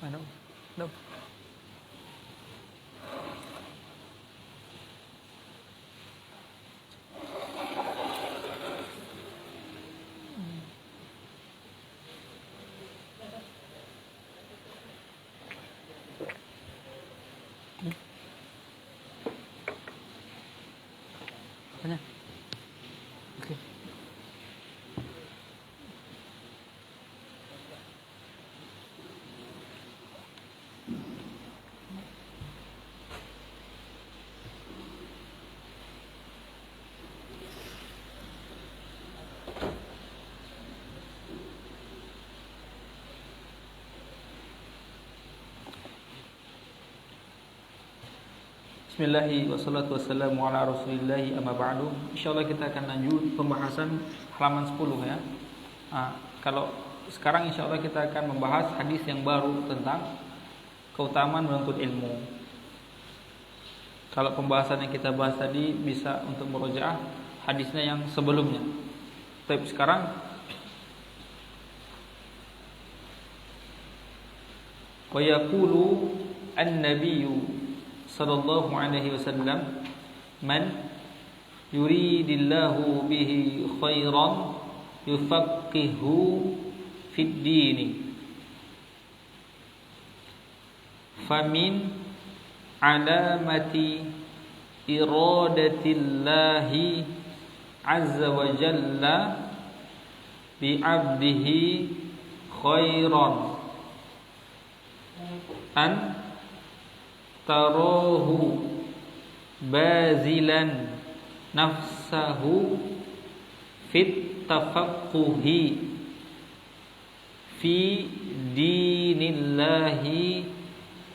Ano? No. Apanya? Oke. Bismillahi wassalatu wassalamu ala rasulillahi amma ba'du. InsyaAllah kita akan lanjut pembahasan halaman 10 ya. Kalau sekarang insyaAllah kita akan membahas hadis yang baru tentang keutamaan menuntut ilmu. Kalau pembahasan yang kita bahas tadi bisa untuk merojaah hadisnya yang sebelumnya. Tapi sekarang wa yaqulu an-nabiyyu sallallahu alaihi wasallam man yuridillahu bihi khairan yufaqihu fid din famin alamati iradatillahi azza wa jalla bi 'abdihi khairan an tarahu bazilan nafsahu fit tafaqquhi fi dinillahi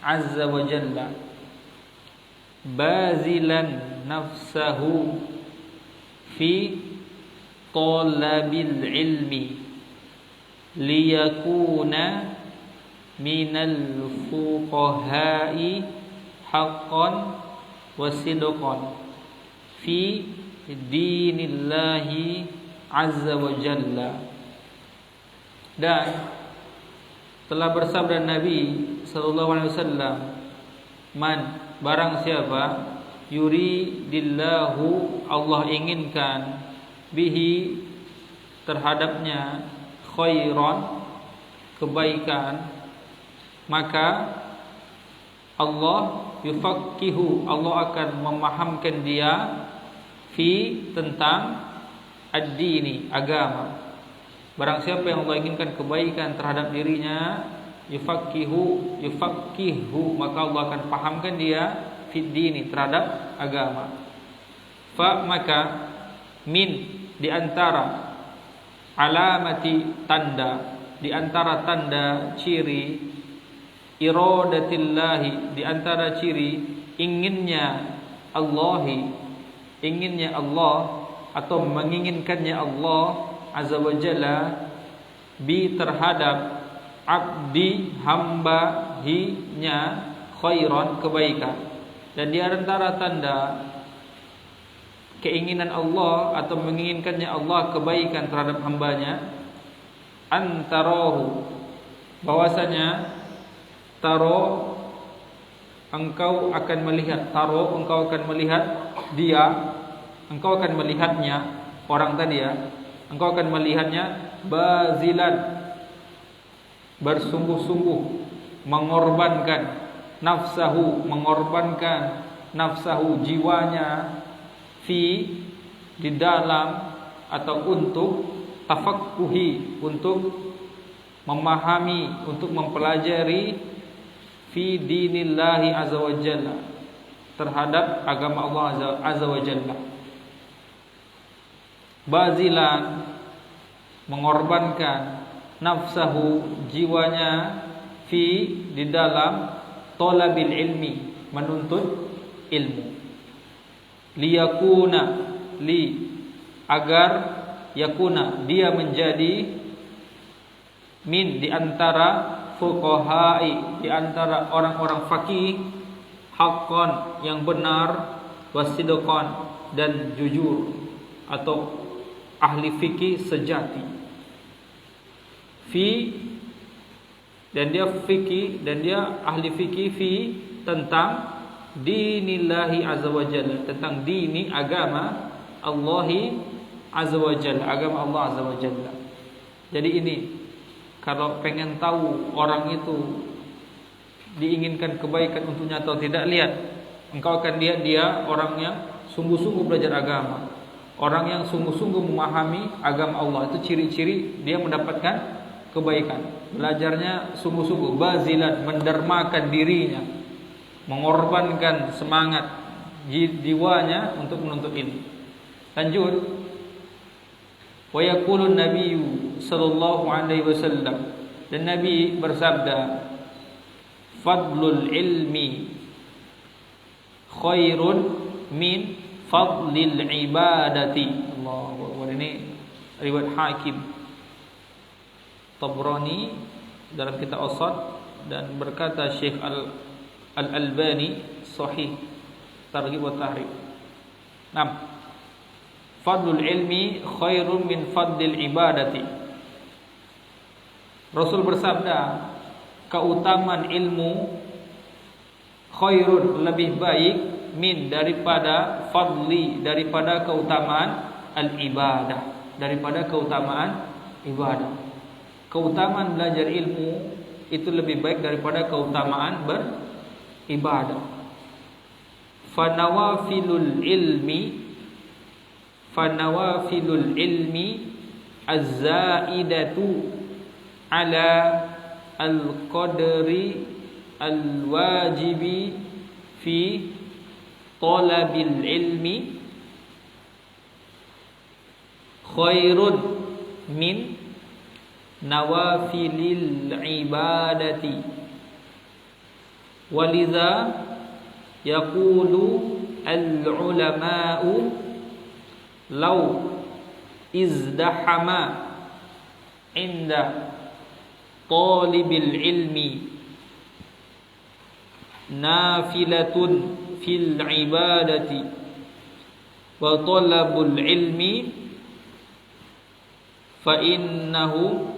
azza wa jalla bazilan nafsahu fi talabil ilmi liyakuna minal fuqaha'i haqqan wa sidqan fi dinillahi azza wa jalla. Dan telah bersabda Nabi sallallahu alaihi wasallam, man, barang siapa yuridillahu, Allah inginkan, bihi, terhadapnya, khairan, kebaikan, maka Allah yufaqihu, Allah akan memahamkan dia fi, tentang ad-dini, agama. Barang siapa yang Allah inginkan kebaikan terhadap dirinya, yufaqihu, maka Allah akan pahamkan dia fi dini, terhadap agama. Fa, maka, min, di antara, alamati, tanda, di antara tanda ciri, iradatillahi, di antara ciri inginnya Allah atau menginginkannya Allah azza wa jalla bi, terhadap abdi, hamba-nya, khairan, kebaikan. Dan di antara tanda keinginan Allah atau menginginkannya Allah kebaikan terhadap hambanya, antarahu, bahwasanya taro, engkau akan melihat, taro, engkau akan melihat dia, engkau akan melihatnya, orang tadi ya, engkau akan melihatnya bazilan, bersungguh-sungguh, mengorbankan nafsahu, jiwanya, fi, di dalam atau untuk, tafaqquhi, untuk memahami, untuk mempelajari, fi dinillahi azza wa jalla, terhadap agama Allah azza wa jalla. Bazilan, mengorbankan, nafsahu, jiwanya, fi, di dalam, talabil ilmi, menuntut ilmu. Liyakuna, agar, yakuna, dia menjadi, min, di antara fuqahai, di antara orang-orang faqih, haqqan, yang benar, wasidqan, dan jujur atau ahli fikih sejati, fi, dan dia fikih, dan dia ahli fikih tentang dinillahi azza wa jalla, tentang dini agama Allahi azza wa jalla, agama Allah azza wa jalla. Jadi ini, kalau pengen tahu orang itu diinginkan kebaikan untuknya atau tidak, lihat, engkau akan lihat dia orang yang sungguh-sungguh belajar agama, orang yang sungguh-sungguh memahami agama Allah. Itu ciri-ciri dia mendapatkan kebaikan. Belajarnya sungguh-sungguh, bazilan, mendermakan dirinya, mengorbankan semangat jiwanya untuk menuntut ilmu. Lanjut, wa yaqulun nabiyyu sallallahu alaihi wasallam, dan Nabi bersabda, fadlul ilmi khairun min fadlil ibadati. Allahu Akbar. Ini riwayat Hakim, Tabrani dalam kitab Awsat, dan berkata Syekh Al-Albani sahih Targhib wa Tahrib. 6. Fadlul ilmi khairun min fadlil ibadati. Rasul bersabda, keutamaan ilmu khairun, lebih baik, min, daripada fadli, daripada keutamaan al-ibadah, daripada keutamaan ibadah. Keutamaan belajar ilmu itu lebih baik daripada keutamaan beribadah. Fanawafilul ilmi az-zaidatu ala al-qadri al-wajibi fi talabil ilmi khairun min nawafilil ibadati. Walidha yaqulu al-ulama'u law izdahama inda talibil ilmi nafilatun fil ibadati wa talabul ilmi fa innahu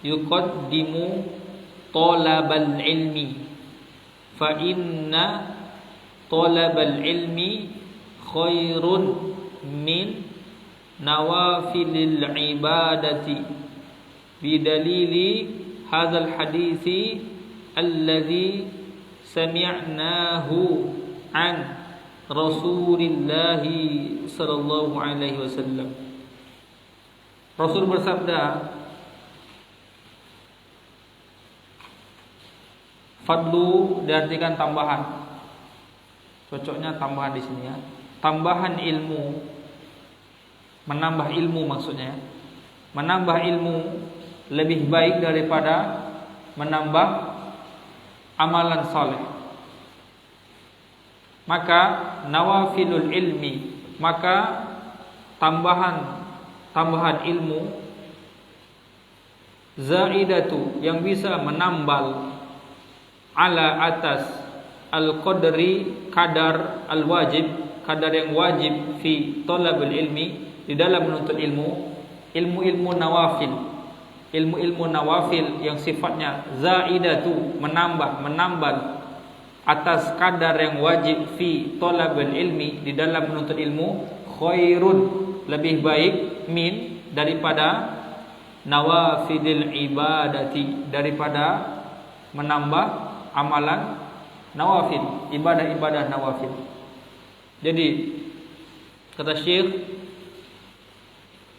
yuqaddimu talabal ilmi, fa inna talabal ilmi khairun min nawafilil ibadati bidalili hadzal hadithi alladhi sami'nahu an Rasulillah sallallahu alaihi wasallam. Rasul bersabda, fadlu diartikan tambahan. Cocoknya tambahan di sini ya. Tambahan ilmu, menambah ilmu maksudnya. Menambah ilmu lebih baik daripada menambah amalan saleh. Maka nawafilul ilmi, maka tambahan ilmu zaidatu, yang bisa menambal, ala atas, al-qadri, kadar, al-wajib, kadar yang wajib, fi talabul ilmi, di dalam menuntut ilmu, ilmu-ilmu nawafil, ilmu-ilmu nawafil yang sifatnya zaidatu, menambal atas kadar yang wajib, fi talabul ilmi, di dalam menuntut ilmu, khairun, lebih baik, min, daripada nawafilil ibadati, daripada menambah amalan nawafil, ibadah-ibadah nawafil. Jadi kata Syekh,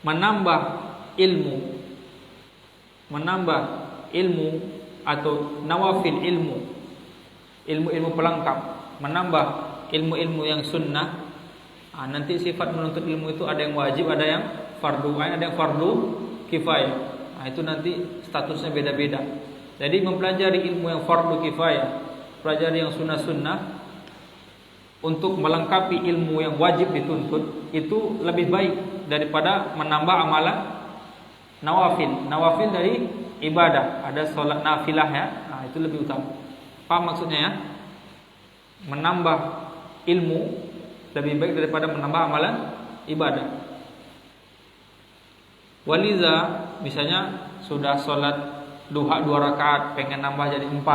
menambah ilmu atau nawafil ilmu pelengkap, menambah ilmu-ilmu yang sunnah. Nanti sifat menuntut ilmu itu ada yang wajib, ada yang fardu ain, ada yang fardu kifayah. Itu nanti statusnya beda-beda. Jadi mempelajari ilmu yang fardu kifayah, pelajari yang sunnah-sunnah untuk melengkapi ilmu yang wajib dituntut, itu lebih baik daripada menambah amalan nawafil. Nawafil dari ibadah, ada sholat nafilah ya, itu lebih utama. Paham maksudnya ya? Menambah ilmu lebih baik daripada menambah amalan ibadah. Waliza, misalnya sudah sholat duha 2 rakaat, pengen nambah jadi 4.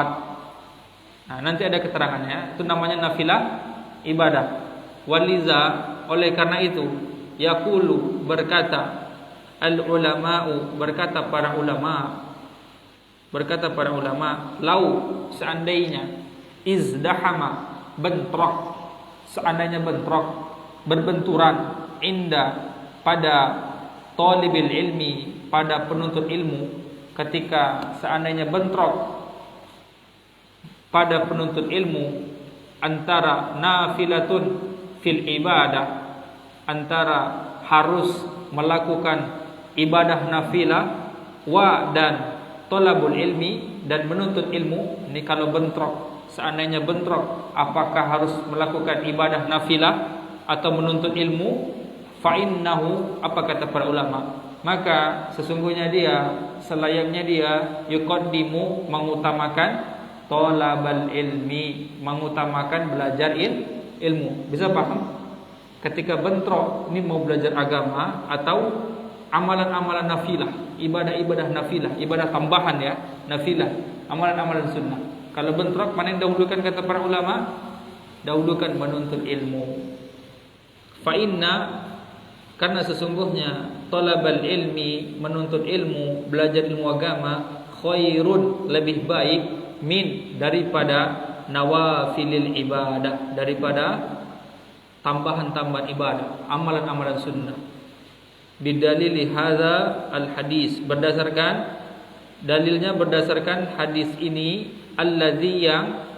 Nah, nanti ada keterangannya. Itu namanya nafilah ibadah. Waliza, oleh karena itu, yaqulu, berkata al ulama'u, berkata para ulama, lau, seandainya izdahama, bentrok, seandainya bentrok, berbenturan, inda, pada talibil ilmi, pada penuntut ilmu, ketika seandainya bentrok pada penuntut ilmu antara nafilatun fil ibadah, antara harus melakukan ibadah nafilah, wa dan thalabul ilmi, dan menuntut ilmu. Ini kalau bentrok, seandainya bentrok apakah harus melakukan ibadah nafilah atau menuntut ilmu, fa innahu, apa kata para ulama, maka sesungguhnya dia, selayaknya dia, yuqaddimu, mengutamakan thalabal ilmi, mengutamakan belajar ilmu. Bisa paham? Ketika bentrok, ini mau belajar agama atau amalan-amalan nafilah, ibadah-ibadah nafilah, ibadah tambahan ya, nafilah, amalan-amalan sunnah. Kalau bentrok, mana yang dahulukan kata para ulama? Dahulukan menuntut ilmu. Fa inna, karena sesungguhnya talabal ilmi, menuntut ilmu, belajar ilmu agama, khairun, lebih baik, min, daripada nawafilil ibadah, daripada tambahan-tambahan ibadah, amalan-amalan sunnah. Bidalili hadza al hadis, berdasarkan dalilnya, berdasarkan hadis ini, alladzi, yang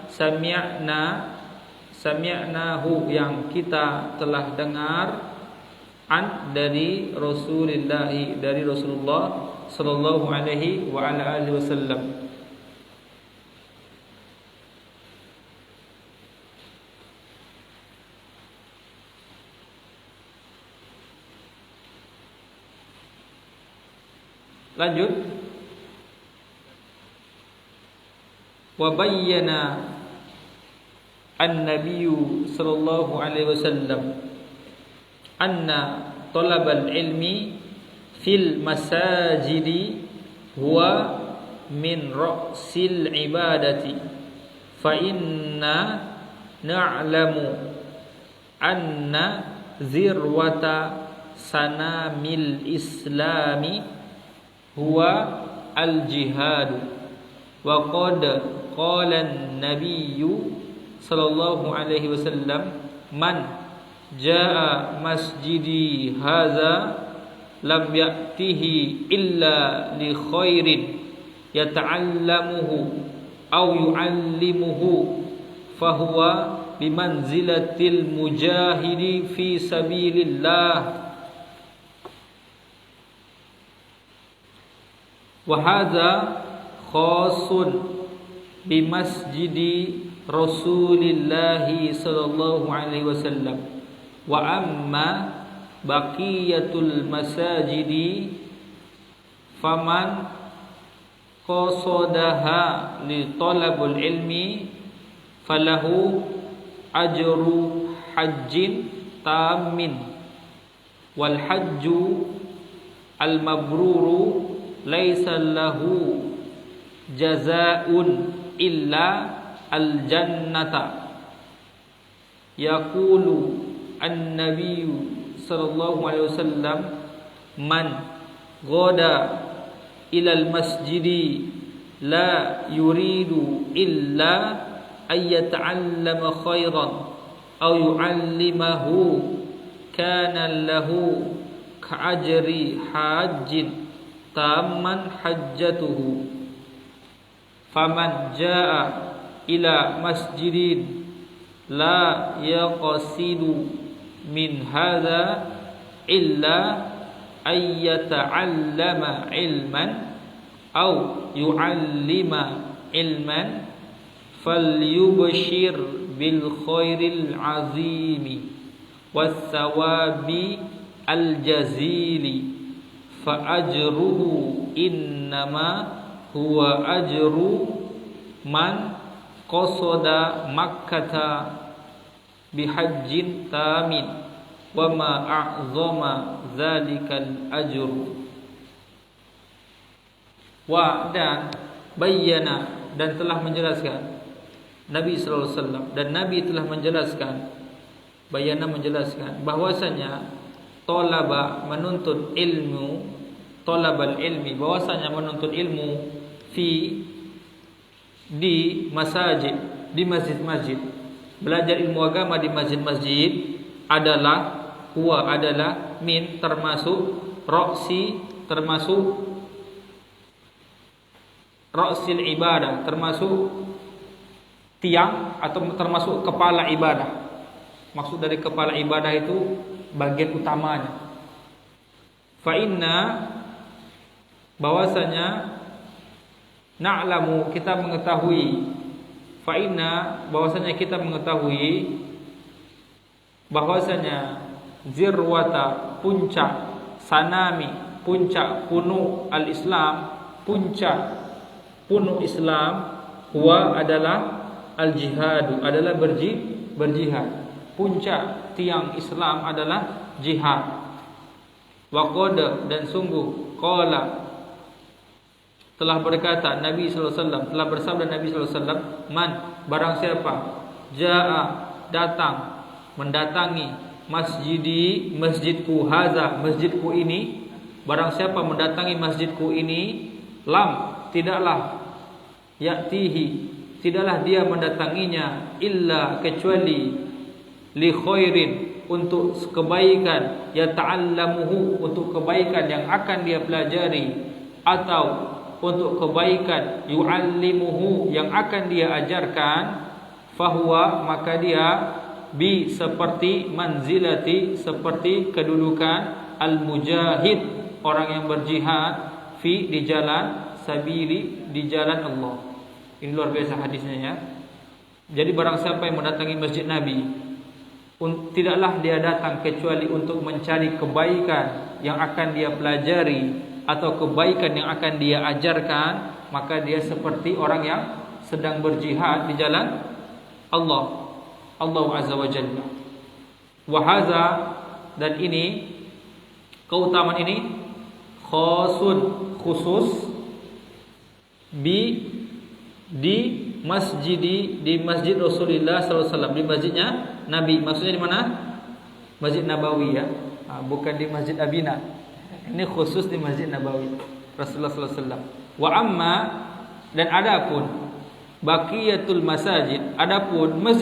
sami'nahu, yang kita telah dengar, an, dari Rasulullah, dari Rasulullah sallallahu alaihi wa ala alihi wasallam. Lanjut. Wa bayyana an-nabiyyu sallallahu alaihi wasallam anna talabal ilmi fil masajidi huwa min ra'sil ibadati, fa inna na'lamu anna zirwata sanamil islami huwa al-jihad, wa qad qala an-nabiyyu sallallahu alaihi wasallam, man jaa masjidi hadza lam ya'tihi illa li khairin yata'allamuhu aw yu'allimuhu fahuwa bimanzilatil mujahidi fi sabilillah. Wa hadza khasun bi masjidi Rasulillah sallallahu alaihi wasallam, wa amma baqiyatul masajidi faman qasadaha li talabul ilmi falahu ajru hajjin tamin, wal hajju al mabruru laisa lahu jazaa'un illa al jannata. Yaqulu an-nabiyyu sallallahu alaihi wasallam, man ghada ila al masjidi la yuridu illa ay yata'allama khairan aw yu'allimahu kana lahu ka'ajri hajjin tamman hajjatuhu. Faman jaa ila masjidin la yaqsidu min hadza illa ay yata'allama ilman aw yu'allima ilman falyubshir bil khairil azimi was sawabi al jazili fa ajruhu innama huwa ajru man qasada makkata bihajjin tamin wa ma a'zama dzalikal ajru. Wa, dan bayyana, dan telah menjelaskan. Nabi sallallahu alaihi wasallam dan Nabi telah menjelaskan, bayyana menjelaskan bahwasanya talaba menuntut ilmu, talabal ilmi, bahwasanya menuntut ilmu di masajid, di masjid-masjid, belajar ilmu agama di masjid-masjid adalah min, termasuk ra'sil ibadah, termasuk tiang atau termasuk kepala ibadah. Maksud dari kepala ibadah itu bagian utamanya. Fa inna, bahwasanya, na'lamu, kita mengetahui, fa inna, bahwasanya kita mengetahui, bahwasanya zirwata, puncak, sanami, puncak punuk al-Islam, puncak punuk Islam, huwa adalah al-jihadu, adalah berjihad. Puncak tiang Islam adalah jihad. Wa qad, dan sungguh, qala, telah berkata Nabi sallallahu alaihi wasallam, telah bersabda Nabi sallallahu alaihi wasallam, man, barang siapa, jaa, datang, mendatangi, masjidi, masjidku haza, masjidku ini, barang siapa mendatangi masjidku ini, lam, tidaklah, ya'tihi, tidaklah dia mendatanginya, illa, kecuali, li khairin, untuk kebaikan, yata'allamuhu, untuk kebaikan yang akan dia pelajari, atau untuk kebaikan, yu'allimuhu, yang akan dia ajarkan, fahuwa, maka dia, bi, seperti, manzilati, seperti kedudukan, al-mujahid, orang yang berjihad, fi, di jalan, sabili, di jalan Allah. Ini luar biasa hadisnya ya. Jadi barang siapa yang mendatangi masjid Nabi, tidaklah dia datang kecuali untuk mencari kebaikan yang akan dia pelajari atau kebaikan yang akan dia ajarkan, maka dia seperti orang yang sedang berjihad di jalan Allah Azza wa Jalla. Wa hadza, dan ini, keutamaan ini, khusus di masjid Rasulullah sallallahu alaihi wasallam, di masjidnya Nabi. Maksudnya di mana? Masjid Nabawi ya, bukan di Masjid Abina. Ini khusus di Masjid Nabawi Rasulullah sallallahu alaihi wasallam. Wa amma, dan adapun baqiyatul masajid, adapun masjid